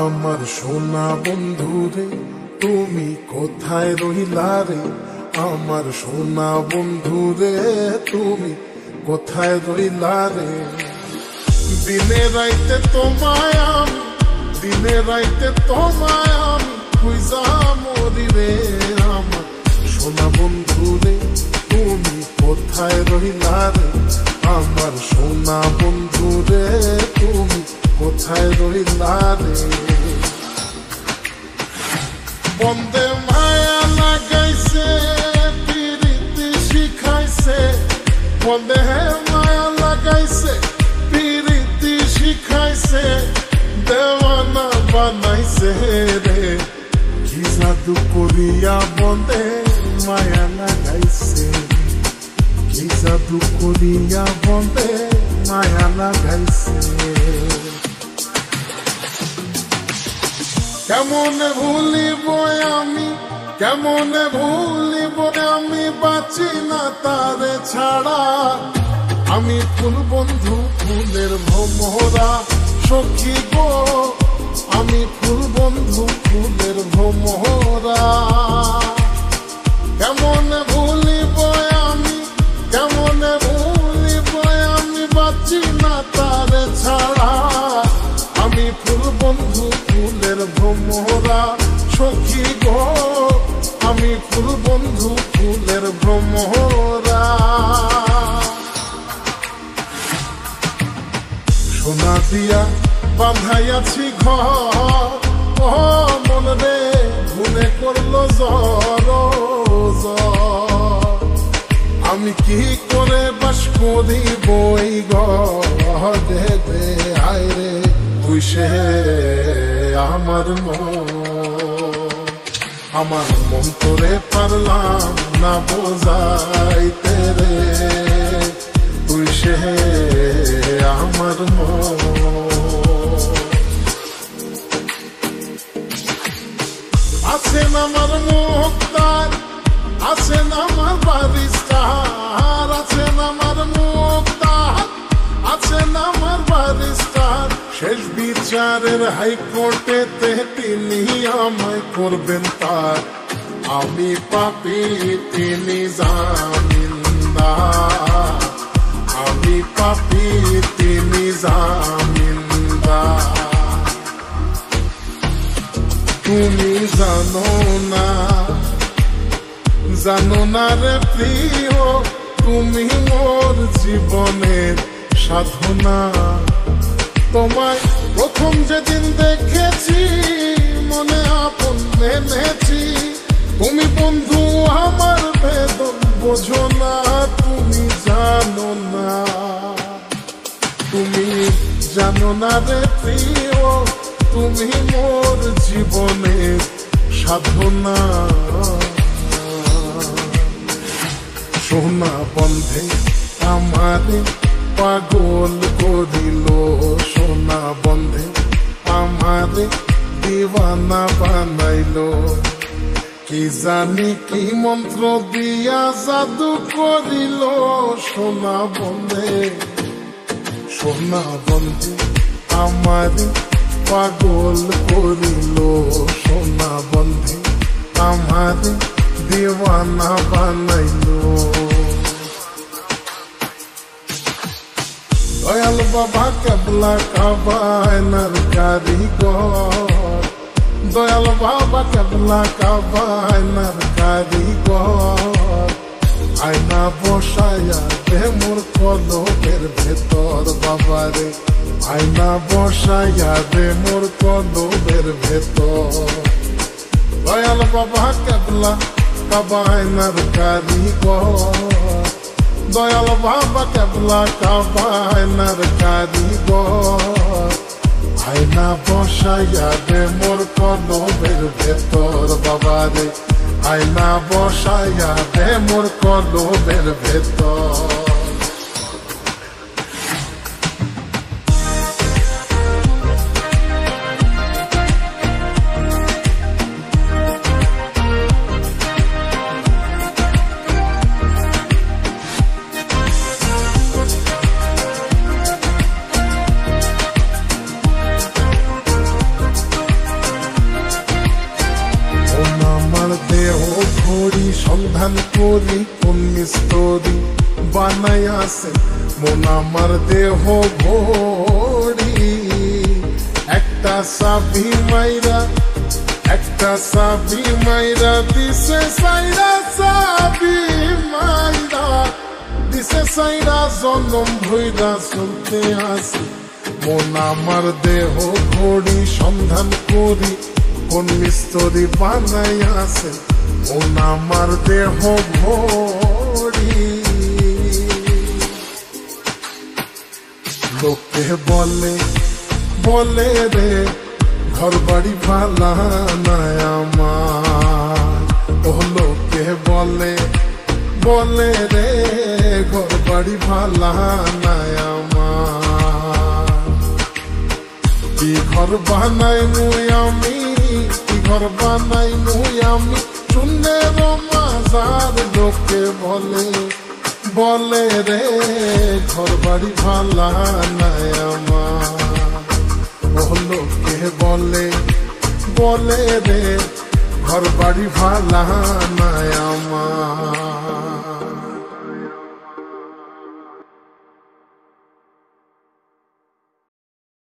আমার সোনা বন্ধু রে তুমি কোথায় রইলা রে, আমার সোনা বন্ধু রে তুমি কোথায় রইলা রে। দিনে রাইতে তোমায় আমি, দিনে রাইতে তোমায় আমি খুঁজা মরি রে। আমার সোনা বন্ধু রে তুমি কোথায় রইলা রে, আমার সোনা বন্ধু রে তুমি কোথায় রইলা রে। বন্দে মায়া লাগাইছে পিরিতি শিখাইছে, বন্দে মায়া লাগাইছে পিরিতি শিখাইছে, দেওয়ানা বানাইছে রে। কি জাদু করিয়া বন্দে মায়া লাগাইছে, কি জাদু করিয়া বন্দে মায়া লাগাইছে। কেমনে ভুলিব আমি, কেমনে ভুলিব আমি, বাঁচি না তারে ছাড়া। আমি ফুল বন্ধু ফুলের ভ্রমরা সখী গো, আমি ফুল বন্ধু ফুলের ভ্রমরা। কেমনে ভুলিব আমি, কেমনে ভুলিব আমি, বাঁচি না তারে ছাড়া। আমি ফুল বন্ধু ফুলের ভ্রমরা সখী গো, আমি ফুল বন্ধু ফুলের ভ্রমরা। সোনা দিয়া বাঁধাইয়াছি ঘর, ও মন রে মনে করলো জ্বর জ্বর। আমি কি করে বাস করিব এই ঘরে রে, আয় রে তুই সে আমার মন, আমার মন তোরে পারলাম না বোঝাইতে রে। তুই সে আমার মন। আছেন আমার মুক্তার, আছেন আমার বারিস্টার, আছেন আমার মুক্তার, আছেন আমার বারিস্টার। শেষ বিচারের হাইকোর্টেতে তিনি আমায় করবেন তার। আমি পাপী তিনি জামিনদার, আমি পাপী তিনি জামিনদার। তুমি জানো না, জানো না রে প্রিয়, তুমি মোর জীবনের সাধনা। তোমায় প্রথম যেদিন দেখেছি মনে আপন মেনেছি, তুমি বন্ধু আমার বেদন বোঝো না, তুমি জানো না, তুমি জানো না রে প্রিয়, তুমি মোর জীবনের সাধনা। সোনা বন্ধে আমারে পাগল করিল, সোনা বন্ধে আমারে দিওয়ানা বানাইল। কি জানি কি মন্ত্র দিয়া জাদু করিল, সোনা বন্ধে, সোনা বন্ধে আমারে পাগল করিল, সোনা বন্ধে আমারে দিওয়ানা বানাইল। দয়াল বাবা কেবলা কাবায়নার কারিগর, দয়াল বাবা কেবলা কাবায়নার কারিগর। আয়না বসায়া দে মোর কলবের ভেতর বাবারে, আয়না বসায়া দে মোর কলবের ভেতর। দয়াল বাবা কেবলা কাবায়নার কারিগর, দয়াল বাবা কেবলা কাবায়নার কারিগর। আয়না বসাইয়া দে মোর কলবের ভেতর বাবারে, আয়না বসাইয়া দে মোর কলবের ভেতর। করি কোন মিস্ত্রি বানাইয়াছে মন আমার দেহ ভরি। একটা চাবি মাইরা দিছে সাইরা, চাবি মাইরা দিছে সাইরা, জনম ভইরা চলতে আসি মন আমার দেহ ঘড়ি। সন্ধান করি কোন মিস্ত্রি বানাইয়াছে মন আমার দেহ ঘড়ি। লোকে বলে রে ঘর বাড়ি ভালা নাই আমার। ও লোকে বলে রে ঘর বাড়ি ভালা নাই আমার। কি ঘর বানাই মুই আমি, কি ঘর বানাই মুই আমি, শূন্যের মাঝার। লোকে বলে রে ঘর বাড়ি ভালা নাই আমার। ও লোকে বলে রে ঘর বাড়ি ভালা নাই আমার।